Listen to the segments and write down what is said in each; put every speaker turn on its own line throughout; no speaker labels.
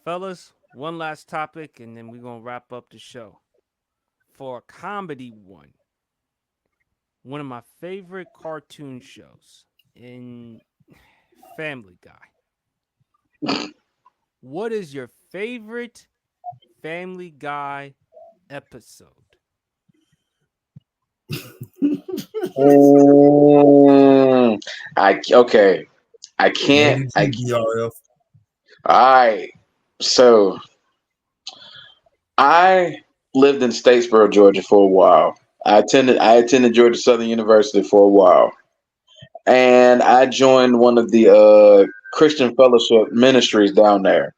Fellas, one last topic and then we're going to wrap up the show. For a comedy one of my favorite cartoon shows in Family Guy. What is your favorite Family Guy episode?
I okay. I can't.
Rated G BRF.
All right. So I lived in Statesboro, Georgia, for a while. I attended Georgia Southern University for a while, and I joined one of the Christian Fellowship ministries down there.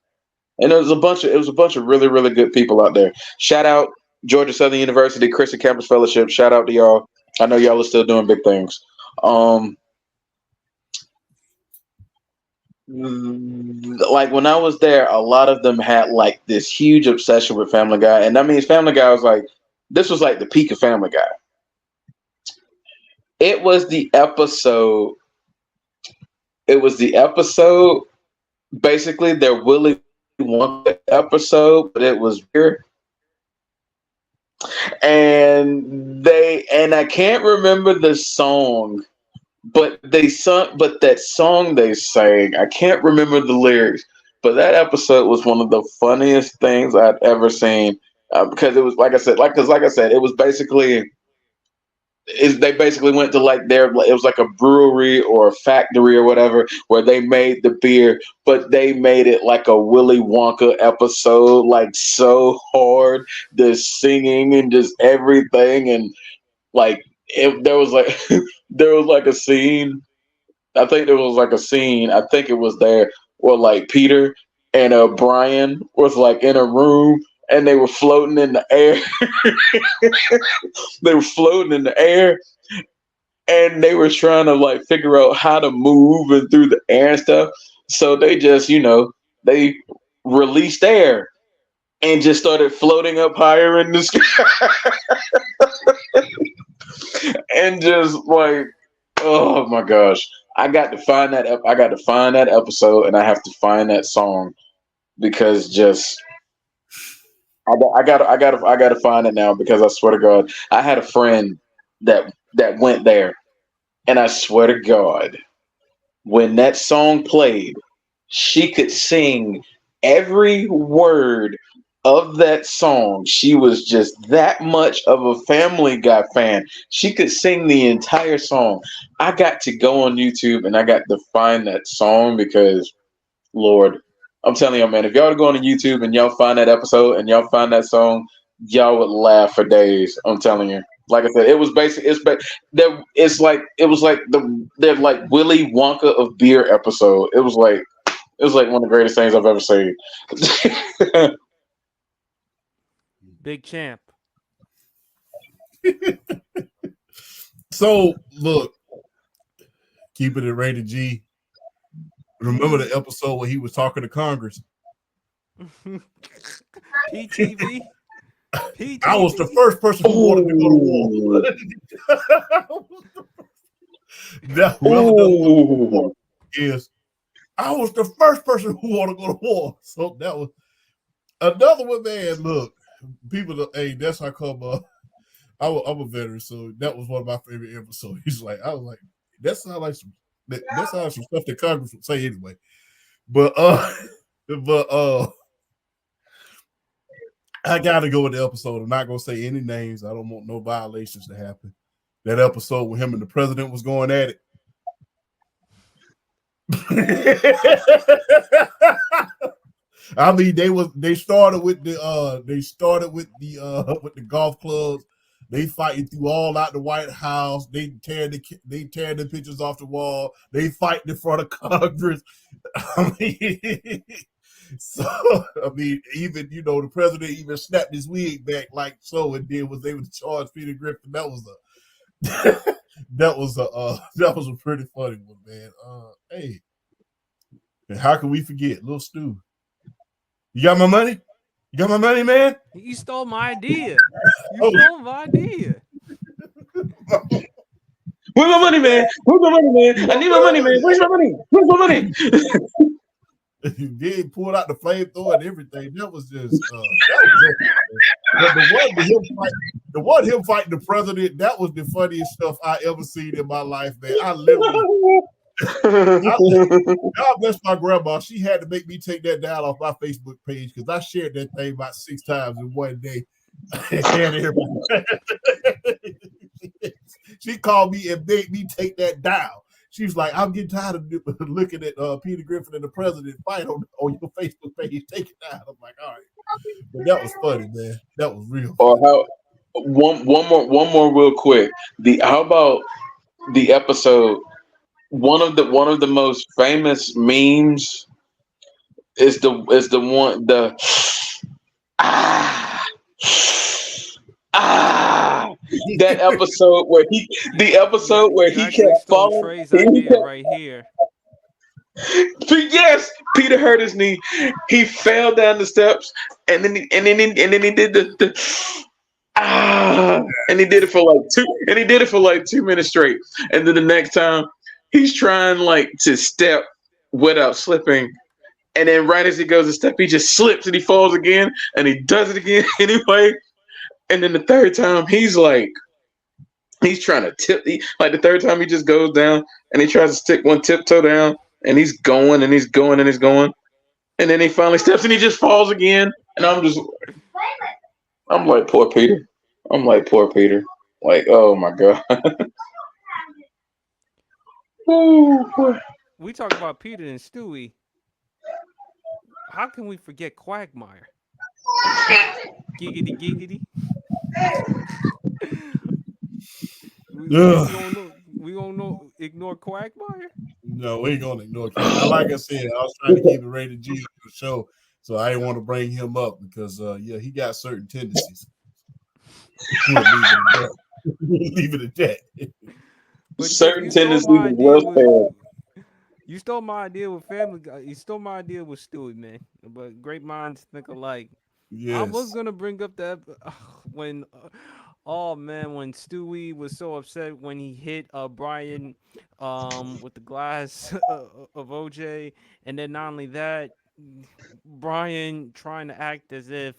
And it was a bunch of really really good people out there. Shout out Georgia Southern University Christian Campus Fellowship. Shout out to y'all. I know y'all are still doing big things. Um, like when I was there, a lot of them had like this huge obsession with Family Guy, and that means Family Guy was like this was like the peak of Family Guy. It was the episode. It was the episode. Basically, their Willy Wonka episode, but it was weird. And I can't remember the song, but that song they sang, I can't remember the lyrics, but that episode was one of the funniest things I'd ever seen because it was like I said, it was basically is they basically went to like their it was like a brewery or a factory or whatever where they made the beer, but they made it like a Willy Wonka episode, like so hard, the singing and just everything, and like there was like there was like a scene. I think there was like a scene. I think it was there where like Peter and Brian was like in a room and they were floating in the air. They were floating in the air and they were trying to like figure out how to move and through the air and stuff. So they just, they released air and just started floating up higher in the sky. And just like, oh my gosh. I got to find that episode and I have to find that song because just I got to find it now because I swear to God, I had a friend that went there, and I swear to God, when that song played, she could sing every word of that song. She was just that much of a Family Guy fan. She could sing the entire song. I got to go on YouTube and I got to find that song because, Lord, I'm telling y'all, man, if y'all go on YouTube and y'all find that episode and y'all find that song, y'all would laugh for days. I'm telling you. Like I said, it was basic. It was like the like Willy Wonka of beer episode. It was like one of the greatest things I've ever seen.
Big champ.
So look, keeping it rated G. Remember the episode where he was talking to Congress?
PTV.
I was the first person who wanted to go to war. Is I was the first person who wanted to go to war. So that was another one, man. Look, people, hey, that's how come. I'm a veteran, so that was one of my favorite episodes. I was like, that sounds like some stuff that Congress would say anyway. But I gotta go with the episode. I'm not gonna say any names. I don't want no violations to happen. That episode with him and the president was going at it. I mean, they started with the golf clubs. They fighting through all out the White House. They tearing the pictures off the wall. They fight in front of Congress. Even the president even snapped his wig back like so, and then was able to charge Peter Griffin. That was a pretty funny one, man. Hey, and how can we forget Little Stu? You got my money? You got my money, man?
You stole my idea. You stole my idea.
Where's my money, man? Where's my money, man? I need my money, man. Where's my money? Where's my money?
Then pulled out the flamethrower and everything. That was just that was it. But the one him fighting the president, that was the funniest stuff I ever seen in my life, man. I literally God bless my grandma. She had to make me take that down off my Facebook page because I shared that thing about 6 times in one day. She called me and made me take that down. She was like, I'm getting tired of looking at Peter Griffin and the president fight on your Facebook page. Take it down. I'm like, all right. But that was funny, man. That was real
Or
funny.
how one more real quick. How about the episode? One of the most famous memes is the one the ah ah that episode where he the
You,
episode where
you
he
actually
kept
stole
falling.
Trey's
He
idea
kept,
right here.
yes, Peter hurt his knee. He fell down the steps, and then he did the and he did it for like 2 minutes straight. And then the next time he's trying like to step without slipping, and then right as he goes to step, he just slips and he falls again, and he does it again anyway. And then the third time, he's trying to like the third time he just goes down and he tries to stick one tiptoe down, and he's going and he's going and he's going, and then he finally steps and he just falls again. And I'm like, poor Peter. I'm like, poor Peter. Like, oh my god. Ooh, boy.
We talk about Peter and Stewie. How can we forget Quagmire? Giggity giggity. We gonna know ignore Quagmire?
No, we ain't gonna ignore Cat. Like I said, I was trying to keep it rated G on the show, so I didn't want to bring him up because he got certain tendencies. We'll leave it at that.
But
Certain
you stole
tendencies
my
is
idea
well
with
said.
you stole my idea with Family Guy. You stole my idea with Stewie, man. But great minds think alike. I was
Yes.
gonna bring up that when, oh man, when Stewie was so upset when he hit Brian, with the glass of OJ, and then not only that, Brian trying to act as if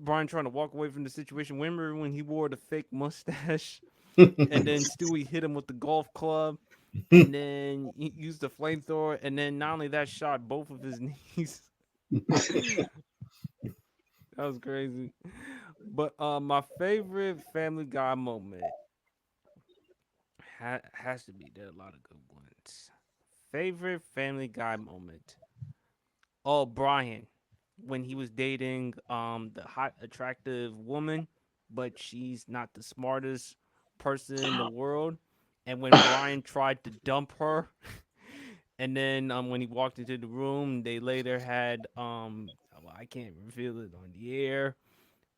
Brian trying to walk away from the situation. Remember when he wore the fake mustache, and then Stewie hit him with the golf club, and then he used the flamethrower, and then not only that, shot both of his knees. That was crazy. But my favorite Family Guy moment has to be, there are a lot of good ones. Favorite Family Guy moment. Oh, Brian, when he was dating the hot, attractive woman, but she's not the smartest person in the world. And when Brian tried to dump her, and then when he walked into the room, they later had well, I can't reveal it on the air.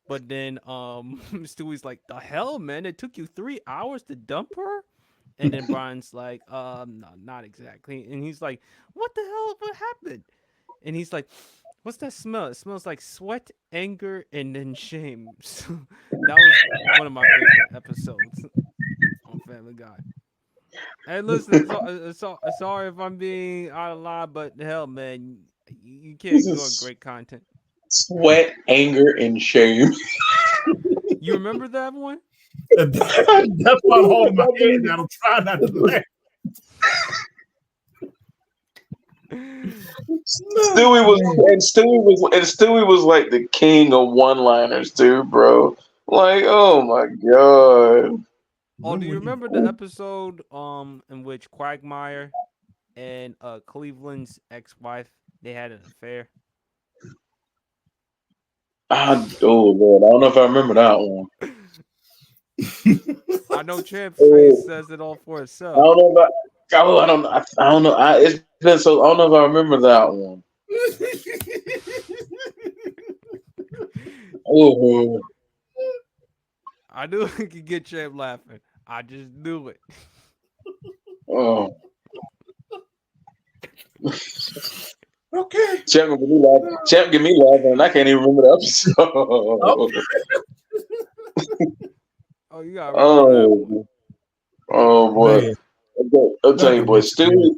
But then Stewie's like, the hell, man, it took you 3 hours to dump her? And then Brian's like, no, not exactly. And he's like, what the hell? What happened? And he's like, what's that smell? It smells like sweat, anger, and then shame. So that was one of my favorite episodes on Family Guy. Hey, listen, sorry if I'm being out of line, but hell, man, you can't
This
ignore
is
great content.
sweat, anger, and shame.
You remember that one?
That's why I'm holding my head down. I'm trying not to laugh.
Stewie was like the king of one-liners too, bro. Like, oh my god.
Oh, do
Remember
you
when you
remember the episode in which Quagmire and Cleveland's ex-wife, they had an affair?
Oh Lord, I don't know if I remember that one.
I know Champ's face
Oh,
says it all for
I
itself.
don't know about. Oh, I don't know. It's been so. I don't know if I remember that one. Oh,
I knew I could get Champ laughing. I just knew it.
oh.
Okay.
Champ get me laughing. Champ get me laughing, and I can't even remember the episode.
Oh, you gotta remember that one.
Oh, oh boy.
Man,
I'll tell
not
you,
to
boy.
mention, man.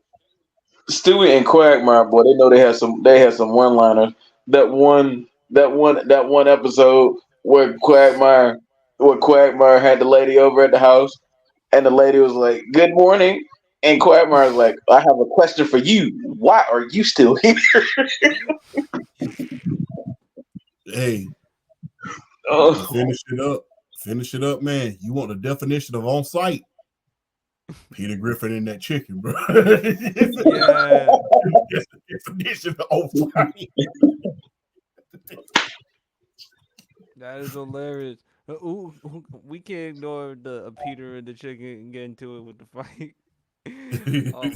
Stewie and Quagmire, boy, they know they had some one liners. That one episode where Quagmire had the lady over at the house, and the lady was like, "Good morning," and Quagmire was like, "I have a question for you. Why are you still here?"
Hey, to
Oh,
finish it up, man. You want the definition of on site? Peter Griffin in that chicken, bro.
Yeah,
That's the definition of on site.
that is hilarious. We can't ignore the Peter and the chicken and get into it with the fight. um,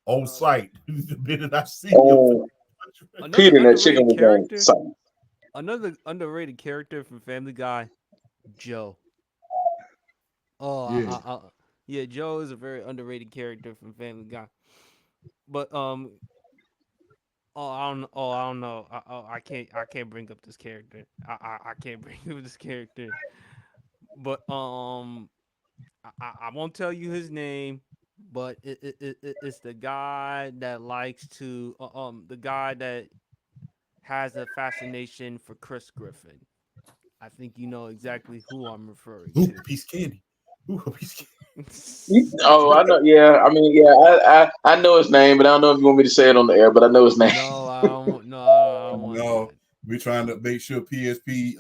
On
uh,
site. The minute I see your
oh,
Another
Peter and that chicken
underrated
was on
character,
something.
another underrated character from Family Guy, Joe. Oh,
yeah.
yeah, Joe is a very underrated character from Family Guy. But I don't know. I can't bring up this character. I can't bring up this character. But I won't tell you his name. But it's the guy that likes to the guy that has a fascination for Chris Griffin. I think you know exactly who I'm referring
Ooh,
to.
piece of candy. Ooh, a piece of candy.
Oh, I know. Yeah, I mean, yeah, I know his name, but I don't know if you want me to say it on the air. But I know his name.
No, I don't. No, I don't want
No,
that.
we're trying to make sure PSP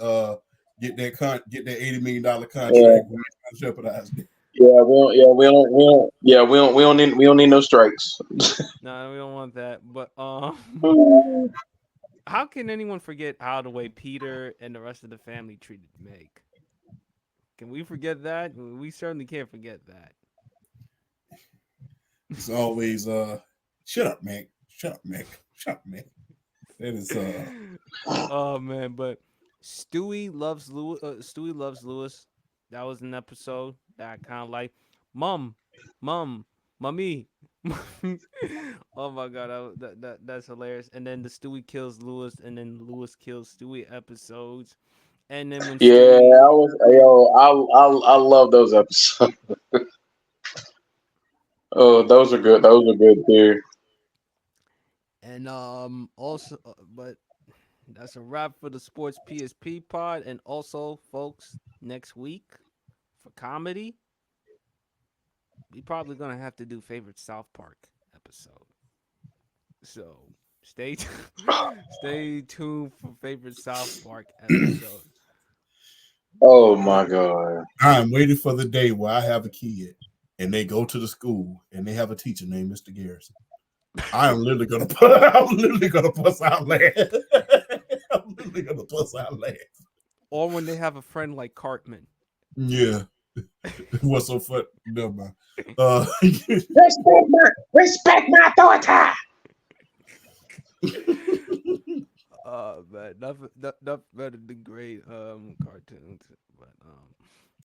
get that $80 million
Yeah,
contract. We're not trying to jeopardize it.
we don't need no strikes.
No, we don't want that. But how can anyone forget how the way Peter and the rest of the family treated Meg? Can we forget that? We certainly can't forget that.
It's always shut up, Mac. Shut up, Mac. Shut up, Mac. That is
Oh man, but Stewie loves Lewis. Stewie loves Lewis. That was an episode that I kind of like. Mom, mom, mommy. Oh my god, that's hilarious. And then the Stewie kills Lewis, and then Lewis kills Stewie episodes. And then when
Yeah,
Stewie,
I was yo, I love those episodes. Oh, those are good. Those are good too.
and also, but that's a wrap for the Sports PSP pod. And also, folks, next week for comedy, we probably gonna have to do favorite South Park episode. So stay tuned for favorite South Park episode.
Oh my
But
god.
I'm waiting for the day where I have a kid and they go to the school and they have a teacher named Mr. Garrison. I'm literally gonna I'm literally gonna bust out laugh. I'm literally gonna bust out laugh.
or when they have a friend like Cartman.
Yeah. What's so fun? Never mind.
Respect my authority.
Man, nothing better than great cartoons. But